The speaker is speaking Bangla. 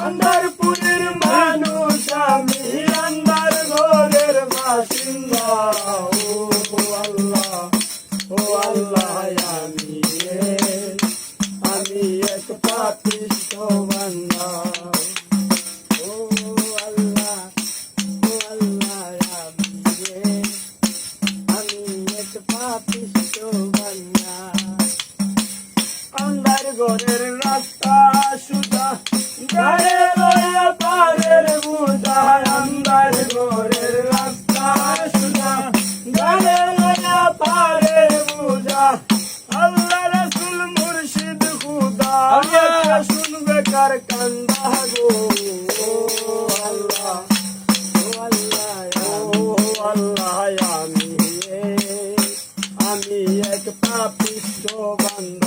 আন্দারপুরের মানুষ আমি, আন্দার ঘরের বাসিন্দা। ও আল্লাহ, ও আল্লাহ, আমি এক পাপিষ্ঠ বান্দা। ও আল্লাহ, ও আল্লাহ, আমি এক পাপিষ্ঠ বান্দা। আন্দার ঘরের রাস্তা সুদা, গায়ে লইয়া পারের বুঝা। আন্দার ঘরের রাস্তা সুদা, গায়ে লইয়া পারের বুঝা। আল্লাহ রাসূল মুর্শিদ খুদা, শুনবে কার কান্দা গো। ও আল্লাহ, ও আল্লাহ, ও আল্লাহ, আমি এক পাপিষ্ঠ বান্দা।